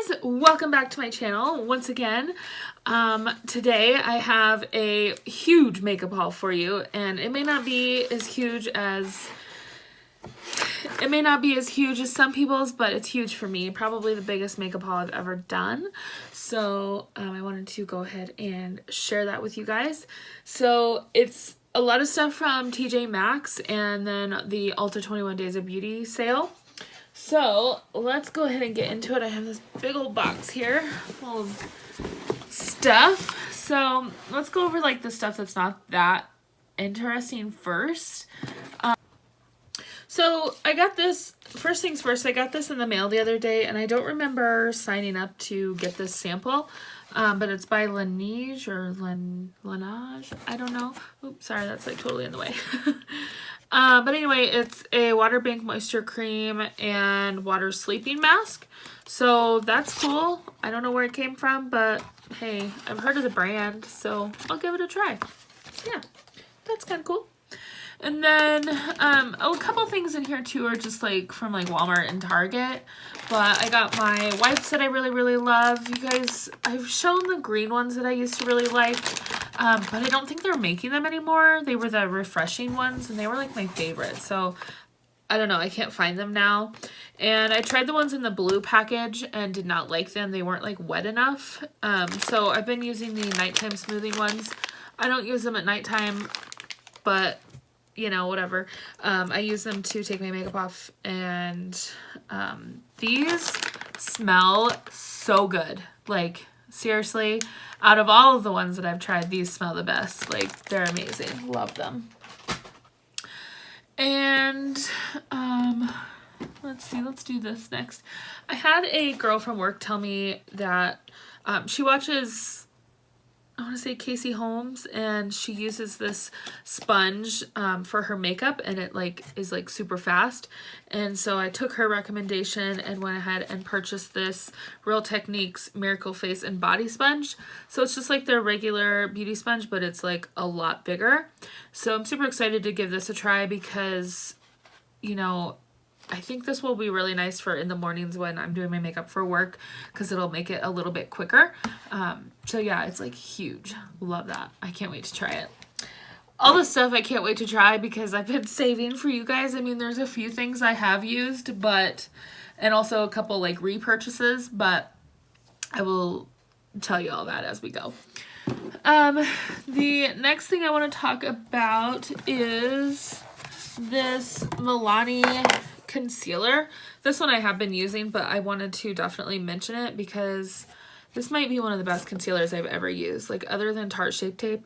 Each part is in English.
guys, welcome back to my channel once again. Today I have a huge makeup haul for you, and it may not be as huge as some people's, but it's huge for me. Probably the biggest makeup haul I've ever done. So I wanted to go ahead and share that with you guys. So it's a lot of stuff from TJ Maxx and then the Ulta 21 Days of Beauty sale. So let's go ahead and get into it. I have this big old box here full of stuff. So let's go over like the stuff that's not that interesting first. So I got this, first things first, I got this in the mail the other day, and I don't remember signing up to get this sample, but it's by Laneige or Laneige, I don't know. Oops, sorry, that's like totally in the way. But anyway, it's a water bank moisture cream and water sleeping mask. So that's cool. I don't know where it came from, but hey, I've heard of the brand, so I'll give it a try. So yeah, that's kind of cool. And then a couple things in here too are just like from like Walmart and Target. But I got my wipes that I really love. You guys, I've shown the green ones that I used to really like. But I don't think they're making them anymore. They were the refreshing ones and they were like my favorite. So I don't know, I can't find them now. And I tried the ones in the blue package and did not like them. They weren't like wet enough. So I've been using the nighttime smoothing ones. I don't use them at nighttime, but you know, whatever. I use them to take my makeup off, and these smell so good. Like, seriously, out of all of the ones that I've tried, these smell the best. Like, they're amazing. Love them. And let's see, let's do this next. I had a girl from work tell me that she watches, I want to say, Casey Holmes, and she uses this sponge for her makeup, and it like is like super fast. And so I took her recommendation and went ahead and purchased this Real Techniques Miracle Face and Body Sponge. So it's just like their regular beauty sponge, but it's like a lot bigger. So I'm super excited to give this a try because, you know, I think this will be really nice for in the mornings when I'm doing my makeup for work, because it'll make it a little bit quicker. So yeah, it's like huge. Love that. I can't wait to try it. All the stuff I can't wait to try because I've been saving for you guys. I mean, there's a few things I have used, but, and also a couple like repurchases, but I will tell you all that as we go. The next thing I want to talk about is this Milani concealer. This one I have been using, but I wanted to definitely mention it because this might be one of the best concealers I've ever used, like other than Tarte Shape Tape,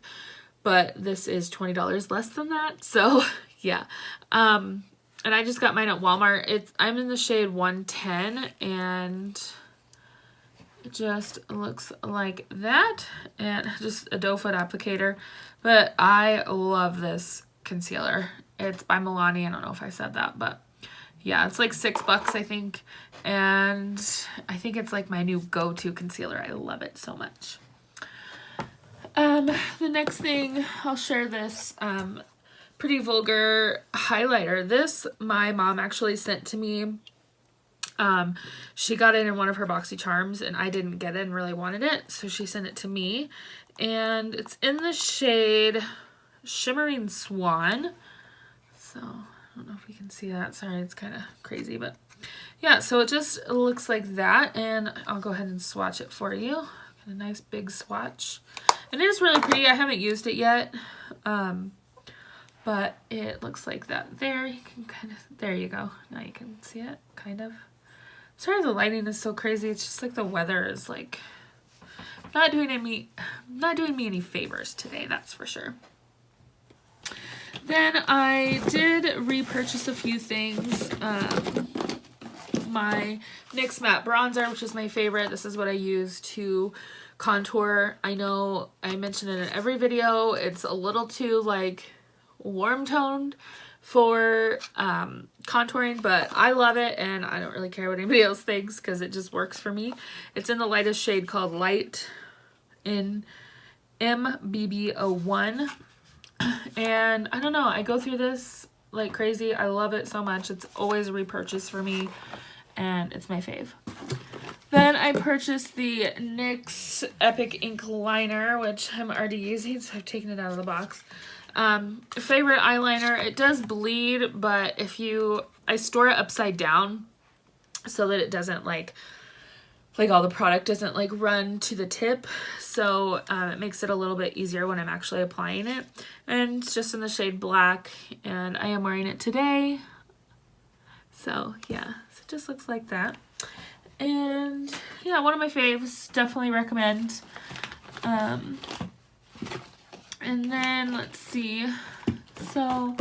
but this is $20 less than that. So yeah. And I just got mine at Walmart. I'm in the shade 110, and it just looks like that, and just a doe foot applicator. But I love this concealer. It's by Milani. I don't know if I said that, but yeah, it's like $6, I think. And I think it's like my new go-to concealer. I love it so much. The next thing, I'll share this Pretty Vulgar highlighter. This, my mom actually sent to me. She got it in one of her BoxyCharms, and I didn't get it and really wanted it. So she sent it to me. And it's in the shade Shimmering Swan. So I don't know if you can see that. Sorry, it's kind of crazy, but yeah, so it just looks like that, and I'll go ahead and swatch it for you. Got a nice big swatch, and it is really pretty. I haven't used it yet, but it looks like that. There, you can kind of, there you go. Now you can see it, kind of. Sorry, the lighting is so crazy. It's just like the weather is like not doing me any favors today, that's for sure. Then I did repurchase a few things. My NYX Matte Bronzer, which is my favorite. This is what I use to contour. I know I mention it in every video. It's a little too like warm toned for contouring, but I love it, and I don't really care what anybody else thinks because it just works for me. It's in the lightest shade called Light in MBB01. And I don't know, I go through this like crazy. I love it so much. It's always a repurchase for me, and it's my fave. Then I purchased the NYX Epic Ink Liner, which I'm already using, so I've taken it out of the box. Favorite eyeliner. It does bleed, but I store it upside down so that it doesn't like all the product doesn't like run to the tip. So it makes it a little bit easier when I'm actually applying it. And it's just in the shade black, and I am wearing it today. So yeah, so it just looks like that. And yeah, one of my faves, definitely recommend. And then let's see. So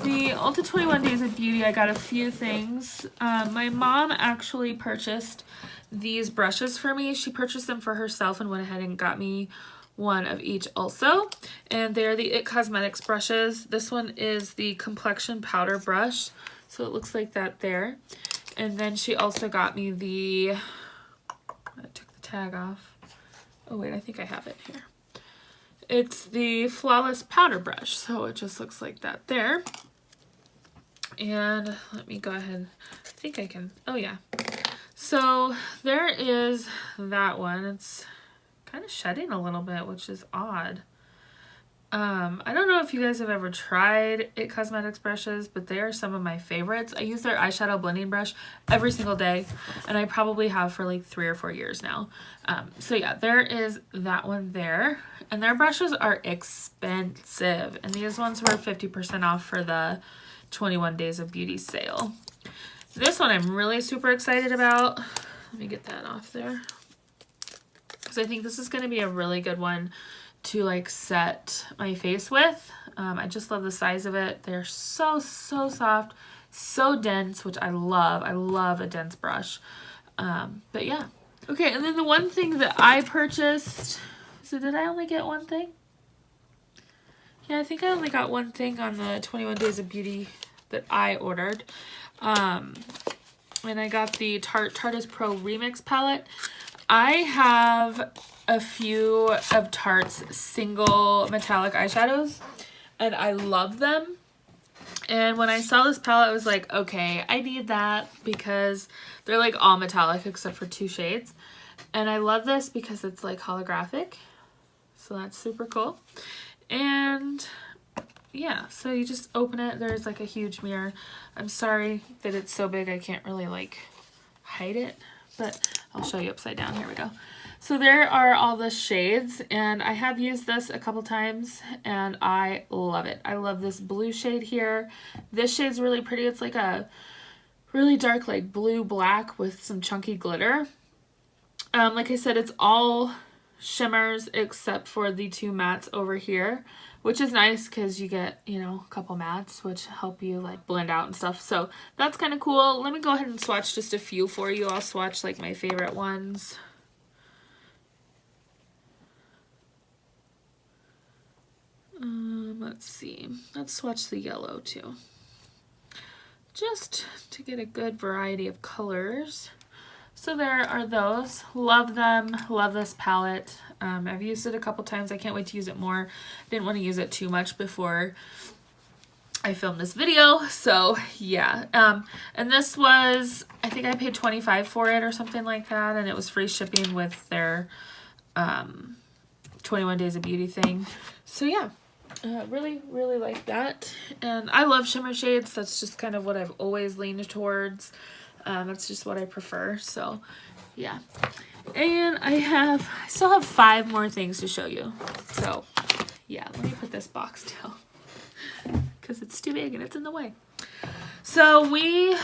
the Ulta 21 Days of Beauty, I got a few things. My mom actually purchased these brushes for me. She purchased them for herself and went ahead and got me one of each also. And they're the IT Cosmetics brushes. This one is the complexion powder brush. So it looks like that there. And then she also got me I took the tag off. Oh wait, I think I have it here. It's the Flawless Powder Brush. So it just looks like that there. And let me go ahead. I think I can. Oh yeah. So there is that one. It's kind of shedding a little bit, which is odd. I don't know if you guys have ever tried IT Cosmetics brushes, but they are some of my favorites. I use their eyeshadow blending brush every single day, and I probably have for like 3 or 4 years now. So yeah, there is that one there. And their brushes are expensive, and these ones were 50% off for the 21 Days of Beauty sale. This one I'm really super excited about. Let me get that off there, because I think this is going to be a really good one to like set my face with. I just love the size of it. They're so soft, so dense, which I love. I love a dense brush. But yeah. Okay, and then the one thing that I purchased, so did I only get one thing? Yeah, I think I only got one thing on the 21 Days of Beauty that I ordered. And I got the Tarte's Pro Remix palette. I have a few of Tarte's single metallic eyeshadows, and I love them. And when I saw this palette, I was like, okay, I need that, because they're like all metallic except for 2 shades. And I love this because it's like holographic. So that's super cool. And yeah, so you just open it. There's like a huge mirror. I'm sorry that it's so big I can't really like hide it, but I'll show you upside down. Here we go. So there are all the shades, and I have used this a couple times, and I love it. I love this blue shade here. This shade's really pretty. It's like a really dark like blue black with some chunky glitter. Like I said, it's all shimmers except for the 2 mattes over here, which is nice because you get, you know, a couple mattes which help you like blend out and stuff. So that's kind of cool. Let me go ahead and swatch just a few for you. I'll swatch like my favorite ones. Let's see. Let's swatch the yellow too, just to get a good variety of colors. So there are those. Love them. Love this palette. I've used it a couple times. I can't wait to use it more. Didn't want to use it too much before I filmed this video. So yeah. And this was, I think I paid $25 for it or something like that. And it was free shipping with their 21 Days of Beauty thing. So yeah. Really like that. And I love shimmer shades. That's just kind of what I've always leaned towards. That's just what I prefer. So yeah. And I still have 5 more things to show you. So yeah, let me put this box down because it's too big and it's in the way. So we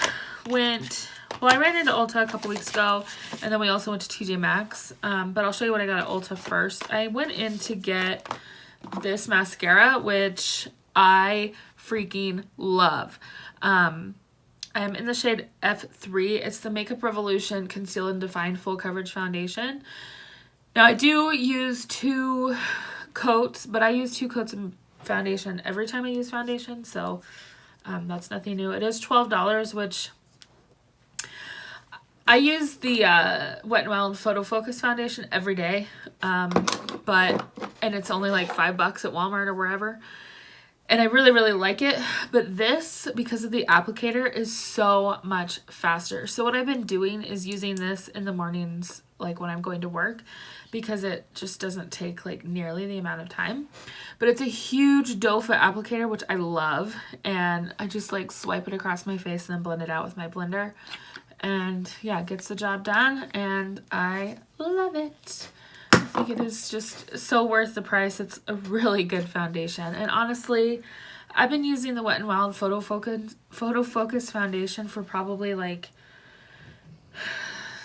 went, well, I ran into Ulta a couple weeks ago, and then we also went to TJ Maxx. But I'll show you what I got at Ulta first. I went in to get this mascara, which I freaking love. I'm in the shade F3. It's the Makeup Revolution Conceal and Define Full Coverage Foundation. Now I do use 2 coats, but I use 2 coats of foundation every time I use foundation, so that's nothing new. It is $12, which I use the Wet n Wild Photo Focus foundation every day, and it's only like $5 at Walmart or wherever. and I really, really like it. But this, because of the applicator, is so much faster. So what I've been doing is using this in the mornings, like when I'm going to work, because it just doesn't take like nearly the amount of time. But it's a huge doe foot applicator, which I love. And I just like swipe it across my face and then blend it out with my blender. And yeah, it gets the job done, and I love it. I think it is just so worth the price. It's a really good foundation. And honestly, I've been using the Wet n Wild Photo Focus foundation for probably like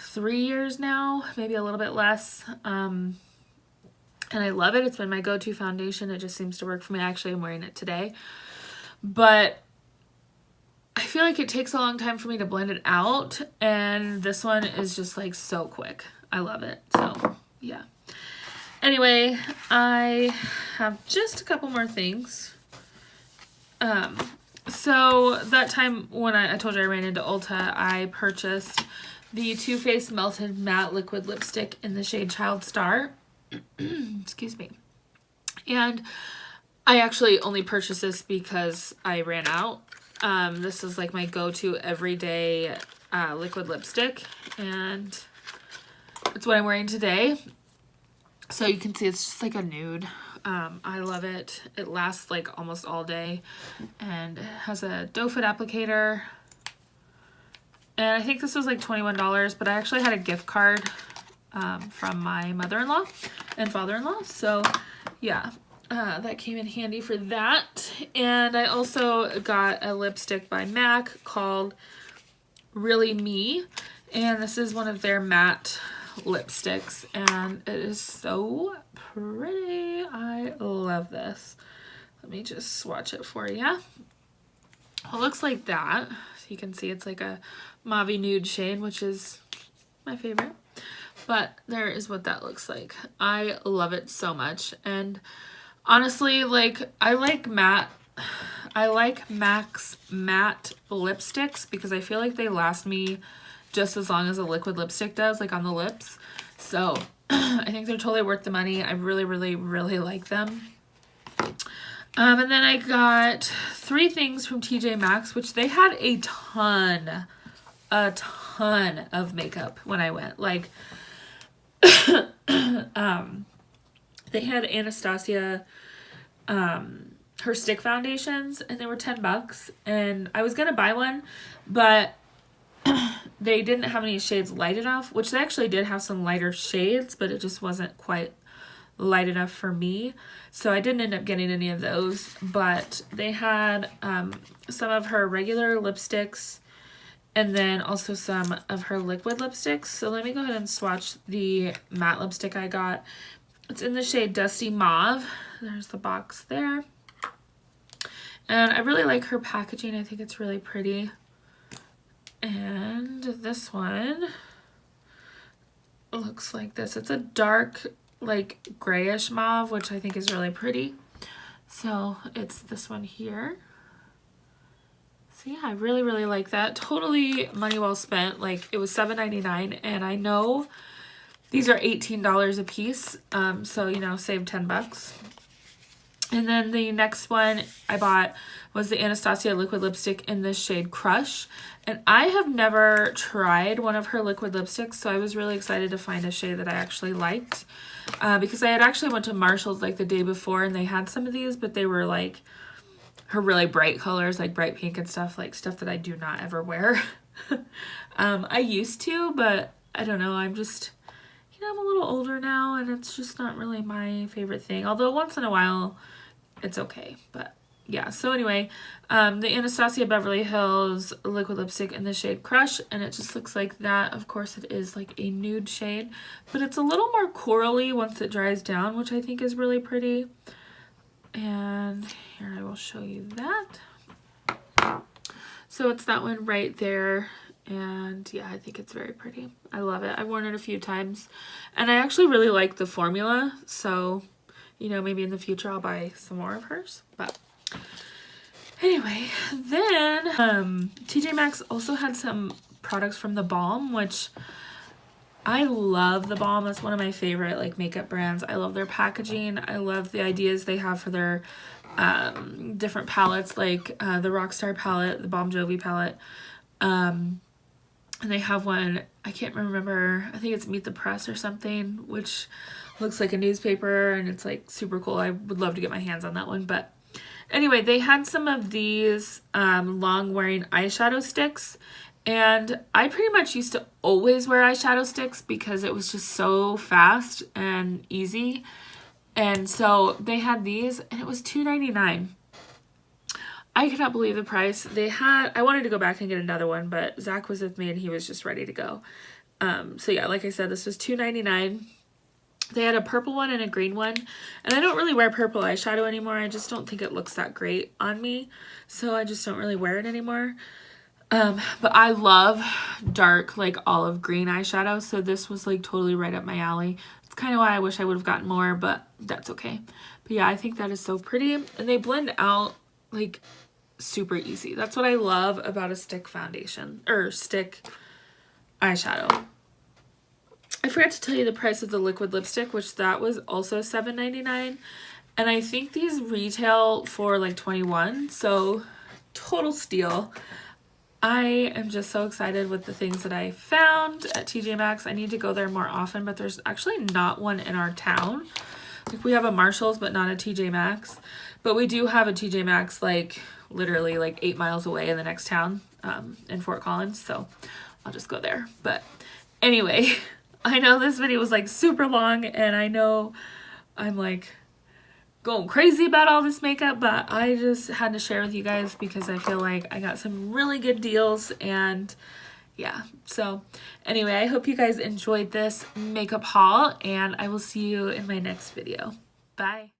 3 years now, maybe a little bit less. And I love it. It's been my go-to foundation. It just seems to work for me. Actually, I'm wearing it today. But I feel like it takes a long time for me to blend it out, and this one is just like so quick. I love it. So yeah. Anyway, I have just a couple more things. So that time when I told you I ran into Ulta, I purchased the Too Faced Melted Matte Liquid Lipstick in the shade Child Star. Excuse me. And I actually only purchased this because I ran out. This is like my go-to everyday liquid lipstick, and it's what I'm wearing today. So you can see it's just like a nude. I love it. It lasts like almost all day, and it has a doe foot applicator. And I think this was like $21, but I actually had a gift card from my mother-in-law and father-in-law. So yeah, that came in handy for that. And I also got a lipstick by MAC called Really Me. And this is one of their matte lipsticks, and it is so pretty. I love this. Let me just swatch it for you. Well, it looks like that. So you can see it's like a mauve nude shade, which is my favorite. But there is what that looks like. I love it so much. And honestly, like I like Maxx matte lipsticks because I feel like they last me just as long as a liquid lipstick does, like on the lips. So I think they're totally worth the money. I really, really, really like them. And then I got 3 things from TJ Maxx, which they had a ton of makeup when I went. Like, they had Anastasia, her stick foundations, and they were $10. And I was gonna buy one, but they didn't have any shades light enough, which they actually did have some lighter shades, but it just wasn't quite light enough for me. So I didn't end up getting any of those, but they had some of her regular lipsticks and then also some of her liquid lipsticks. So let me go ahead and swatch the matte lipstick I got. It's in the shade Dusty Mauve. There's the box there. And I really like her packaging. I think it's really pretty. And this one looks like this. It's a dark, like grayish mauve, which I think is really pretty. So it's this one here. So yeah, I really, really like that. Totally money well spent. Like it was $7.99, and I know these are $18 a piece. So you know, save $10. And then the next one I bought was the Anastasia liquid lipstick in this shade Crush. And I have never tried one of her liquid lipsticks, so I was really excited to find a shade that I actually liked. Because I had actually went to Marshall's like the day before, and they had some of these, but they were like her really bright colors, like bright pink and stuff, like stuff that I do not ever wear. I used to, but I don't know, I'm just, you know, I'm a little older now, and it's just not really my favorite thing. Although once in a while, it's okay, but yeah. So anyway, the Anastasia Beverly Hills liquid lipstick in the shade Crush, and it just looks like that. Of course, it is like a nude shade, but it's a little more corally once it dries down, which I think is really pretty. And here I will show you that. So it's that one right there, and yeah, I think it's very pretty. I love it. I've worn it a few times, and I actually really like the formula, so you know, maybe in the future I'll buy some more of hers. But anyway, then TJ Maxx also had some products from the Balm, which I love the Balm. That's one of my favorite like makeup brands. I love their packaging. I love the ideas they have for their different palettes, like the Rockstar palette, the Balm Jovi palette. And they have one, I can't remember, I think it's Meet the Press or something, which looks like a newspaper and it's like super cool. I would love to get my hands on that one. But anyway, they had some of these long wearing eyeshadow sticks, and I pretty much used to always wear eyeshadow sticks because it was just so fast and easy. And so they had these and it was $2.99. I could not believe the price. They had, I wanted to go back and get another one, but Zach was with me and he was just ready to go. So yeah, like I said, this was $2.99. They had a purple one and a green one, and I don't really wear purple eyeshadow anymore. I just don't think it looks that great on me, so I just don't really wear it anymore. But I love dark, like olive green eyeshadow, so this was like totally right up my alley. It's kind of why I wish I would have gotten more, but that's okay. But yeah, I think that is so pretty, and they blend out like super easy. That's what I love about a stick foundation, or stick eyeshadow. I forgot to tell you the price of the liquid lipstick, which that was also $7.99. And I think these retail for like $21, so total steal. I am just so excited with the things that I found at TJ Maxx. I need to go there more often, but there's actually not one in our town. Like we have a Marshall's, but not a TJ Maxx. But we do have a TJ Maxx like literally like 8 miles away in the next town in Fort Collins. So I'll just go there. But anyway, I know this video was like super long and I know I'm like going crazy about all this makeup, but I just had to share with you guys because I feel like I got some really good deals. And yeah, so anyway, I hope you guys enjoyed this makeup haul and I will see you in my next video. Bye.